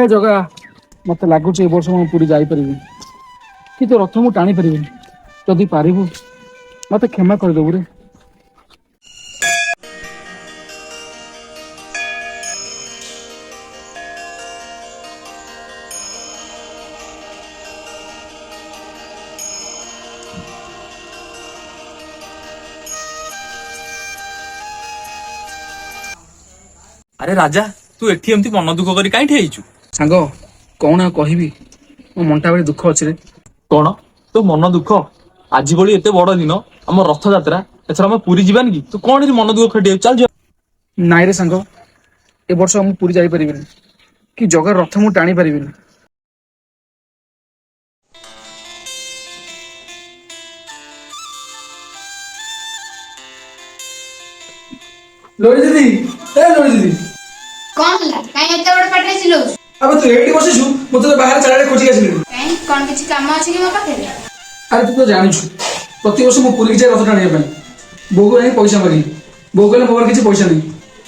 हे जगह मत लगुच ए वर्ष मुझे पूरी जापर कि तो रथ मुझे टाणी पारि जदि पारिबु मत क्षमा करदेबु रे। अरे राजा तू एठी एमती मन दुख करी काई ठेइछु सांग कौन कहबी मो मनटा बड़े दुख अच्छे रे। कौन तो मन दुख आज भली एते बड़ दिन आम रथ यात्रा एथर आम पुरी जीवान कि तू कौन मन दुख खटी चल जा। नाई रे सांग ए वर्ष मु पूरी जाई परिबिनी कि जगह रथ मु टाणी परिबिनी। लोरी दीदी ए लोरी दीदी कौन होला काई एते बड़ पाटरे चिलौ अब तू एठी बसिछु मु तो बाहर चालाडे खोजी आसिली। काई कोन किछि काम अछि कि मो पाखरे? अरे तू तो जानिछु प्रति वर्ष मु पुरी जाय रथ टाणिया पई बोगो ए पैसा मारी बोगो ले मोर किछि पैसा नहीं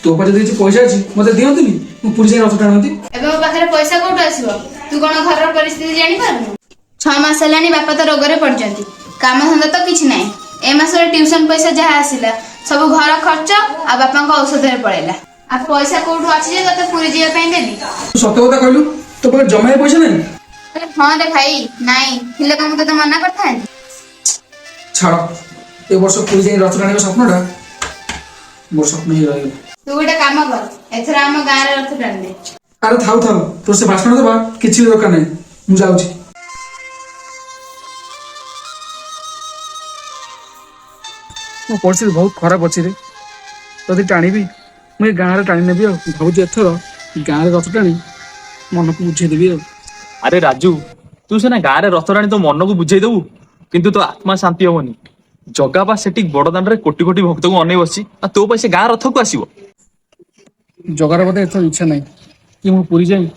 तो पाजे किछि पैसा अछि मते दियंतुनी मु पुरी जाय रथ टाणंती। एबे मो पाखरे पैसा कोठो आसीबो? तू कोन घरर परिस्थिति जानि पारनु? 6 मास हेलानी बापा तो रोगरे पड़जंती काम धंदा तो किछि नाही। ए मासरे ट्यूशन पैसा जहा आसिला सब घर खर्च आ बापा को औषध रे पळेला आ पैसा कोठो अछि जे तते पुरी जिया पई देबी? तू सत्य कथा कहलु तो पर जमाए पैसा नहीं? अरे हां रे भाई नाही थिले को मते तो मना करथां। छाड़ ए वर्ष पुरी जाय रथ टाणिया स्वप्नटा मोर स्वप्न ही रही। तू गोटे काम कर एथरा हम गां रे रथ टाण दे। अरे थाउ थाउ तो से भाषण देबा किछि दरकार नहीं मु जाउछि। मो परिस्थिति बहुत खराब अच्छी रे जदि टाणी मुझे गाँव में टाणी नेबी भावुँ एथर गाँव रथ टाणी मन को बुझेदेवी। अरे राजू तू सीना गाँ रे रथ राणी तो मन को बुझे देबू किंतु तो आत्मा शांति होनी जगा बा सेठी बड़ दांड रे कोटी कोटी भक्त को अनै बसी आ तो पैसे गाँ रथ को आसीबो। जगार बोधे एथर इच्छा नहीं कि मु पुरी जाई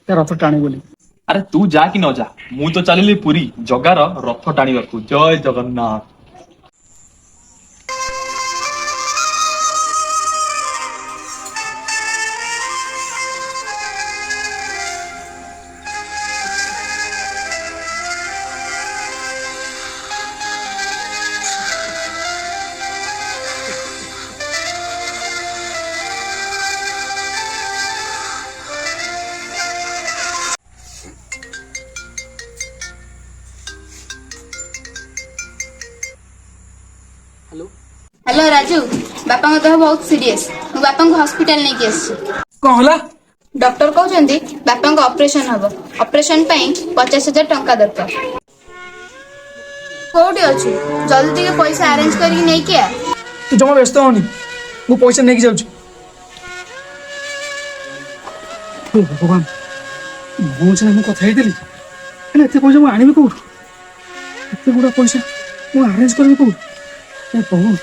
रथ टाणी बोली। अरे तू जा कि न जा मु तो चलिली पुरी जगार रथ टाणीबाकू। जय जगन्नाथ। हेलो हेलो राजू बापा को देह बहुत सीरियस मु बापा को हॉस्पिटल नहीं के आसी। कौन होला? डॉक्टर कहउछंती बापा को ऑपरेशन हबो ऑपरेशन पई 50,000 टंका दरकार। कोठी अछि जल्दी के पैसा अरेंज करके नहीं के आ। तू जमा व्यस्त होनी मु पैसा नहीं जाउछि। हे भगवान मु से मु कथा हेतिली हेले एते पैसा मु आनिबे कोठु एते गुडा पैसा मु अरेंज करबे कोठु ए प्रभु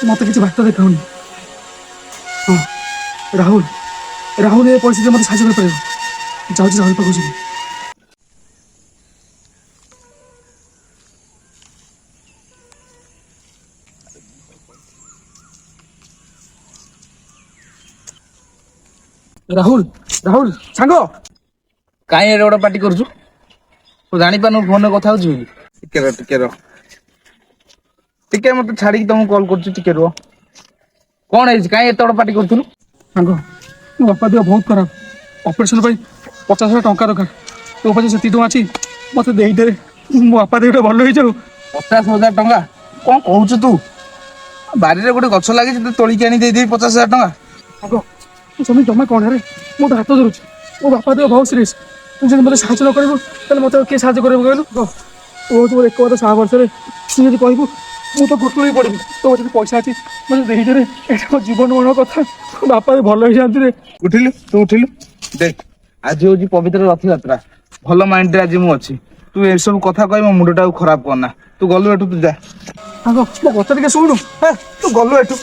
मत किसी बात देखाऊनी। हाँ राहुल राहुल ये परिस्थिति मत साहाଯ୍य कर पारिबो जाउछि राहुल पाखु जिबि। राहुल राहुल सांगो काई एडे गोटे पार्टी करछु तू जानि पानु फोन रे कथा होछु टिके मते छाड़ी कि तुम कॉल करछु टिके रो कोन है काई एते गोटे पार्टी करथुनु? सांगो मो बापा देह बहुत खराब ऑपरेशन पर 50,000 टंका दरकार तो पास से अच्छी मत दे मो बापा देह भल हो जाऊ। 50,000 टंका कौन कहूछु तू? बारी रे गोटे गछ लागी तू तोली के आनी दे दे 50,000 टंका। सांगो तुम जमा कौन रे मो तो हाथ धरुଛି मो बापा देह बहुत सीरियस तू जब मत साहय न करबो तले मत के साहय करबो कहलु ओ तो एक बार 6 वर्ष रे तू जदी कहबो मु तो गोटुली पड़बी तो जदी पैसा अछि मते देहि रे एटा जीवन मन कथा बापा भल हो जांती रे। उठिलु तू उठिलु देख आज होजी पवित्र रथ यात्रा भल माइंड रे आज मु अछि तू ए सब कथा कहि मो मुंडटा खराब करना तू गलु एठु तू जा। सांगो मो कथा टिके सुनु तू गलु एठु।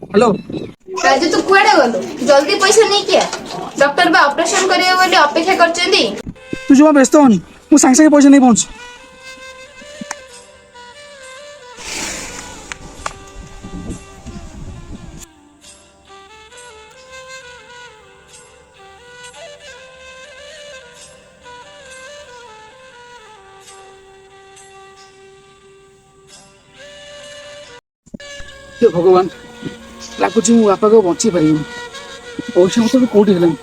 हेलो राजू तू कुआडे गलो जल्दी पैसा नहीं किया डॉक्टर बा ऑपरेशन करियो बोली अपेक्षा करचंदी। ତୁ ଜମା ବ୍ୟସ୍ତ ହନି, ମୁଁ ସାଙ୍ଗେ ସାଙ୍ଗେ ପଇସା ନେଇ ପହଞ୍ଚୁ। हे भगवान, ଲାଗୁଛି ମୁଁ ବାପାକୁ ବଞ୍ଚେଇ ପାରିବିନି। ପଇସା ମତେ ବି କୋଉଠି ହେଲାନି,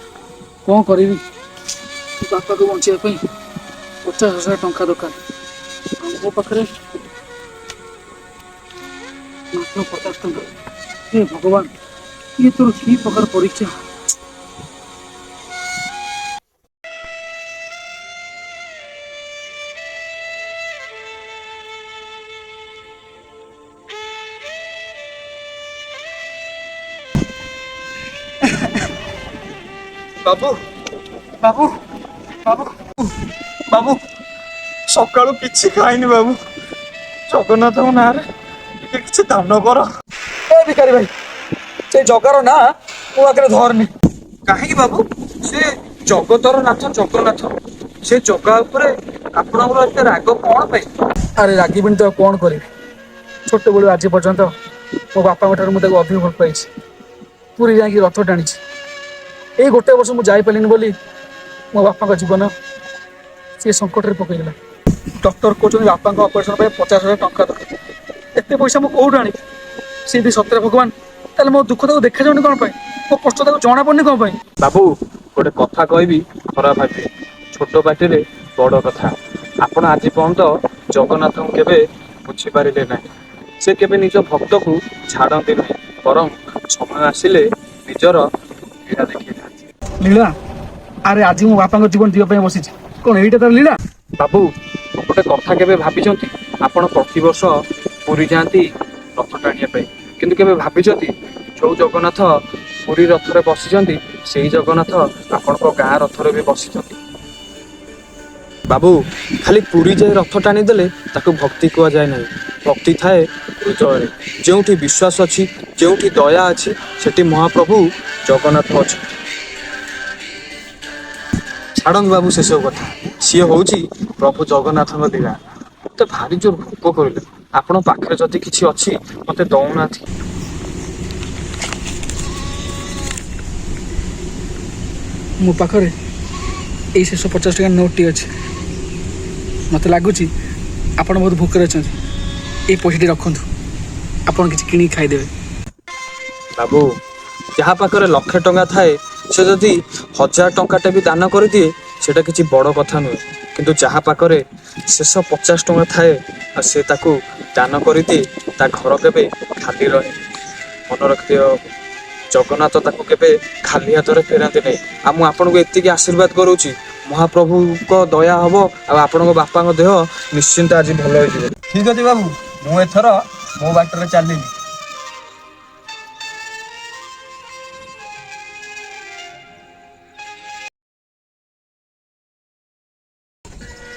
କ'ଣ କରିବି? ବାପାକୁ ବଞ୍ଚେଇବା ପାଇଁ 50,000 ଟଙ୍କା ଦରକାର। ମୋ ପାଖରେ ମାତ୍ର 50 ଟଙ୍କା। ହେ ଭଗବାନ, ଇଏ ତୋର କି ପ୍ରକାର ପରୀକ୍ଷା? ବାବୁ ବାବୁ ବାବୁ ବାବୁ ସକାଳୁ କିଛି ଖାଇନି ବାବୁ। ଜଗନ୍ନାଥଙ୍କ ନାଁରେ ଟିକେ କିଛି ଦାନ କର। ଏ ଭିକାରୀ ଭାଇ, ସେ ଜଗାର ନାଁ ମୋ ଆଗରେ ଧରନି। କାହିଁକି ବାବୁ? ସେ ଜଗତର ନାଥ ଜଗନ୍ନାଥ, ସେ ଜଗା ଉପରେ ଆପଣଙ୍କର ଏତେ ରାଗ କଣ ପାଇଁ? ଆରେ ରାଗିବିନି ତ ଆଉ କ'ଣ କରିବି? ଛୋଟବେଳୁ ଆଜି ପର୍ଯ୍ୟନ୍ତ ମୋ ବାପାଙ୍କ ଠାରୁ ମୁଁ ତାକୁ ଅଧିକ ଭଲ ପାଇଛି। ପୁରୀ ଯାଇକି ରଥ ଟାଣିଛି। ଏଇ ଗୋଟେ ବର୍ଷ ମୁଁ ଯାଇପାରିଲିନି ବୋଲି ମୋ ବାପାଙ୍କ ଜୀବନ ସିଏ ସଙ୍କଟରେ ପକେଇଦେଲା। ଡକ୍ଟର କହୁଛନ୍ତି ବାପାଙ୍କ ଅପରେସନ ପାଇଁ 50,000 ଟଙ୍କା ଦରକାର। ଏତେ ପଇସା ମୁଁ କୋଉଠୁ ଆଣିବି? ସେ ଯଦି ସତରେ ଭଗବାନ, ତାହେଲେ ମୋ ଦୁଃଖ ତାକୁ ଦେଖାଯାଉନି କ'ଣ ପାଇଁ? ମୋ କଷ୍ଟ ତାକୁ ଜଣା ପଡୁନି କ'ଣ ପାଇଁ? ବାବୁ ଗୋଟେ କଥା କହିବି, ଖରାପ ଭାବିବେ। ଛୋଟ ପାଟିରେ ବଡ କଥା। ଆପଣ ଆଜି ପର୍ଯ୍ୟନ୍ତ ଜଗନ୍ନାଥଙ୍କୁ କେବେ ବୁଝିପାରିଲେ ନାହିଁ। ସେ କେବେ ନିଜ ଭକ୍ତକୁ ଛାଡନ୍ତି ନାହିଁ, ବରଂ ସମୟ ଆସିଲେ ନିଜର ଲୀଳା ଦେଖେଇଥାନ୍ତି। ଲୀଳା? ଆରେ ଆଜି ମୋ ବାପାଙ୍କ ଜୀବନ ଯିବା ପାଇଁ ବସିଛି, କ'ଣ ଏଇଟା ତାର ଲୀଳା? ବାବୁ ଗୋଟେ କଥା କେବେ ଭାବିଛନ୍ତି? ଆପଣ ପ୍ରତିବର୍ଷ ପୁରୀ ଯାଆନ୍ତି ରଥ ଟାଣିବା ପାଇଁ, କିନ୍ତୁ କେବେ ଭାବିଛନ୍ତି ଯୋଉ ଜଗନ୍ନାଥ ପୁରୀ ରଥରେ ବସିଛନ୍ତି ସେଇ ଜଗନ୍ନାଥ ଆପଣଙ୍କ ଗାଁ ରଥରେ ବି ବସିଛନ୍ତି? ବାବୁ ଖାଲି ପୁରୀ ଯାଇ ରଥ ଟାଣିଦେଲେ ତାକୁ ଭକ୍ତି କୁହାଯାଏ ନାହିଁ। ଭକ୍ତି ଥାଏ ହୃଦୟରେ। ଯେଉଁଠି ବିଶ୍ୱାସ ଅଛି, ଯେଉଁଠି ଦୟା ଅଛି, ସେଠି ମହାପ୍ରଭୁ ଜଗନ୍ନାଥ ଅଛନ୍ତି। ଛାଡ଼ନ୍ତୁ ବାବୁ ସେସବୁ କଥା। ସିଏ ହଉଛି ପ୍ରଭୁ ଜଗନ୍ନାଥଙ୍କ ଲୀଳା। ମତେ ଭାରି ଜୋର ଭୋକ କରିଲେ। ଆପଣ ପାଖରେ ଯଦି କିଛି ଅଛି ମତେ ଦଉନାହାନ୍ତି। ମୋ ପାଖରେ ଏଇ ଶେଷ 50 ଟଙ୍କା ନୋଟ୍ଟି ଅଛି। ମୋତେ ଲାଗୁଛି ଆପଣ ବହୁତ ଭୋକରେ ଅଛନ୍ତି। ଏଇ ପଇସାଟି ରଖନ୍ତୁ, ଆପଣ କିଛି କିଣିକି ଖାଇଦେବେ। ବାବୁ ଯାହା ପାଖରେ 1,00,000 ଟଙ୍କା ଥାଏ ସେ ଯଦି 1,000 ଟଙ୍କାଟେ ବି ଦାନ କରିଦିଏ ସେଟା କିଛି ବଡ଼ କଥା ନୁହେଁ। କିନ୍ତୁ ଯାହା ପାଖରେ ଶେଷ 50 ଟଙ୍କା ଥାଏ ଆଉ ସେ ତାକୁ ଦାନ କରିଦିଏ, ତା ଘର କେବେ ଖାଲି ରହେ। ମନେ ରଖିଥିବ, ଜଗନ୍ନାଥ ତାକୁ କେବେ ଖାଲି ହାତରେ ଫେରାନ୍ତି ନାହିଁ। ଆଉ ମୁଁ ଆପଣଙ୍କୁ ଏତିକି ଆଶୀର୍ବାଦ କରୁଛି, ମହାପ୍ରଭୁଙ୍କ ଦୟା ହବ ଆଉ ଆପଣଙ୍କ ବାପାଙ୍କ ଦେହ ନିଶ୍ଚିନ୍ତ ଆଜି ଭଲ ହେଇଯିବ। ଠିକ ଅଛି ବାବୁ, ମୁଁ ଏଥର ମୋ ବାଟରେ ଚାଲିଲି।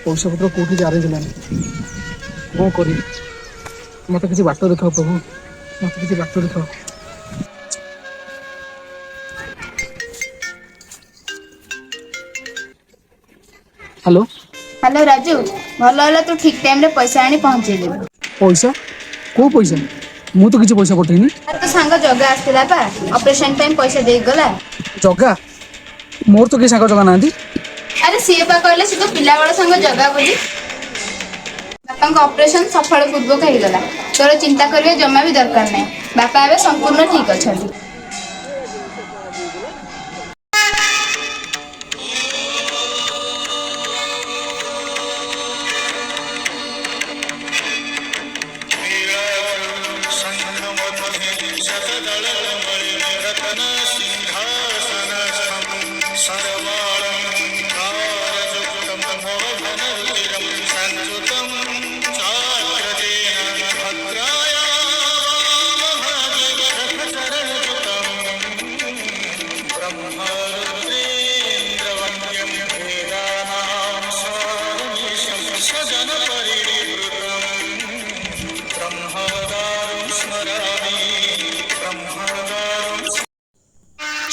ପଇସା ପତ୍ର କେଉଁଠି ଆରେଞ୍ଜ ହେଲାନି, କ'ଣ କରିବି? ମୋତେ କିଛି ବାଟ ଦେଖାଅ ପ୍ରଭୁ, ମୋତେ କିଛି ବାଟ ଦେଖାଅ। ହ୍ୟାଲୋ। ହ୍ୟାଲୋ ରାଜୁ, ଭଲ ହେଲା ତୁ ଠିକ୍ ଟାଇମ୍ରେ ପଇସା ଆଣି ପହଞ୍ଚେଇଦେଲୁ। ପଇସା? କେଉଁ ପଇସା? ମୁଁ ତ କିଛି ପଇସା ପଠେଇନି। ଆରେ ତୋ ସାଙ୍ଗ ଜଗା ଆସିଥିଲା ପା, ଅପରେସନ ପାଇଁ ପଇସା ଦେଇକି ଗଲା। ଜଗା? ମୋର ତ କେହି ସାଙ୍ଗ ଜଗା ନାହାନ୍ତି। ଆରେ ସିଏ ପା କହିଲେ ସେ ତୋ ପିଲାବେଳ ସାଙ୍ଗ ଜଗା ବୋଲି। ବାପାଙ୍କ ଅପରେସନ ସଫଳ ପୂର୍ବକ ହେଇଗଲା। ତୋର ଚିନ୍ତା କରିବା ଜମା ବି ଦରକାର ନାହିଁ। ବାପା ଏବେ ସମ୍ପୂର୍ଣ୍ଣ ଠିକ୍ ଅଛନ୍ତି।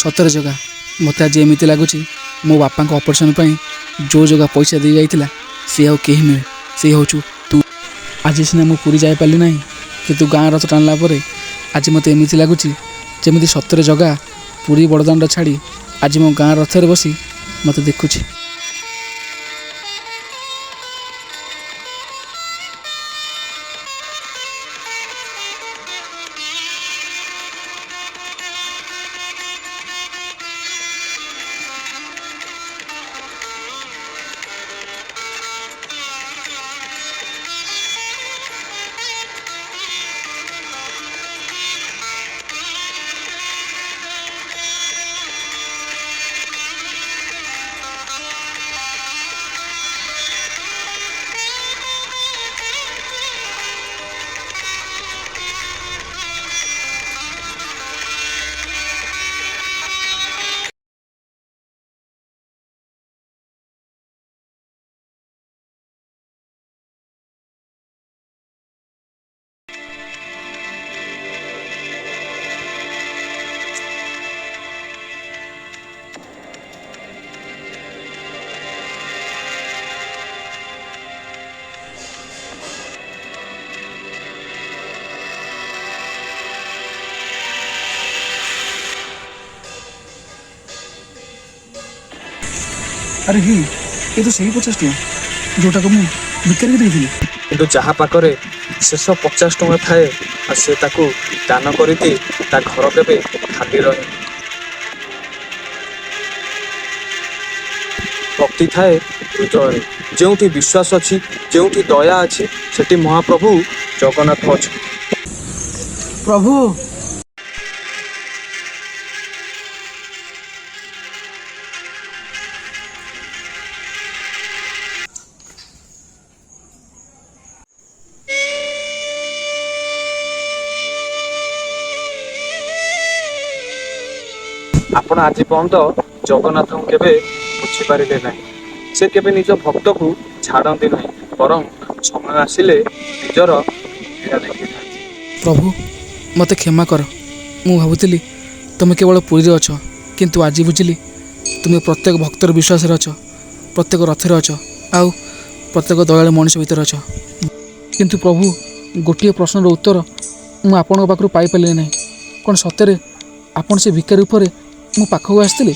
ସତରେ ଜଗା, ମୋତେ ଆଜି ଏମିତି ଲାଗୁଛି ମୋ ବାପାଙ୍କ ଅପରେସନ୍ ପାଇଁ ଯେଉଁ ଜାଗା ପଇସା ଦେଇ ଯାଇଥିଲା ସେ ଆଉ କେହି ନୁହେଁ, ସେ ହେଉଛୁ ତୁ। ଆଜି ସିନା ମୁଁ ପୁରୀ ଯାଇପାରିଲି ନାହିଁ, କିନ୍ତୁ ଗାଁ ରଥ ଟାଣିଲା ପରେ ଆଜି ମୋତେ ଏମିତି ଲାଗୁଛି ଯେମିତି ସତରେ ଜଗା ପୁରୀ ବଡ଼ଦାଣ୍ଡ ଛାଡ଼ି ଆଜି ମୋ ଗାଁ ରଥରେ ବସି ମୋତେ ଦେଖୁଛି। ଆରେ ହି, ଏ ତ ସେଇ 50 ଟଙ୍କା ଯେଉଁଟାକୁ ମୁଁ ଭିକାରୀକି ଦେଇଥିଲି। କିନ୍ତୁ ଯାହା ପାଖରେ ଶେଷ 50 ଟଙ୍କା ଥାଏ ଆଉ ସେ ତାକୁ ଦାନ କରିଦିଏ, ତା ଘର କେବେ ଖାଲି ରହେ। ଭକ୍ତି ଥାଏ ହୃଦୟରେ, ଯେଉଁଠି ବିଶ୍ୱାସ ଅଛି, ଯେଉଁଠି ଦୟା ଅଛି, ସେଠି ମହାପ୍ରଭୁ ଜଗନ୍ନାଥ ଅଛନ୍ତି। ପ୍ରଭୁ, ଆପଣ ଆଜି ପର୍ଯ୍ୟନ୍ତ ଜଗନ୍ନାଥଙ୍କୁ କେବେ ବୁଝିପାରିଲେ ନାହିଁ। ସେ କେବେ ନିଜ ଭକ୍ତକୁ ଛାଡ଼ନ୍ତି ନାହିଁ, ବରଂ ସମୟ ଆସିଲେ ନିଜର ପୀଡ଼ା ଦେଖିଥାନ୍ତି। ପ୍ରଭୁ ମୋତେ କ୍ଷମା କର। ମୁଁ ଭାବୁଥିଲି ତୁମେ କେବଳ ପୁରୀରେ ଅଛ, କିନ୍ତୁ ଆଜି ବୁଝିଲି ତୁମେ ପ୍ରତ୍ୟେକ ଭକ୍ତର ବିଶ୍ୱାସରେ ଅଛ, ପ୍ରତ୍ୟେକ ରଥରେ ଅଛ, ଆଉ ପ୍ରତ୍ୟେକ ଦୟାଳୁ ମଣିଷ ଭିତରେ ଅଛ। କିନ୍ତୁ ପ୍ରଭୁ, ଗୋଟିଏ ପ୍ରଶ୍ନର ଉତ୍ତର ମୁଁ ଆପଣଙ୍କ ପାଖରୁ ପାଇପାରିଲି ନାହିଁ। କ'ଣ ସତରେ ଆପଣ ସେ ଭିକାରୀ ଉପରେ ମୋ ପାଖକୁ ଆସିଥିଲେ?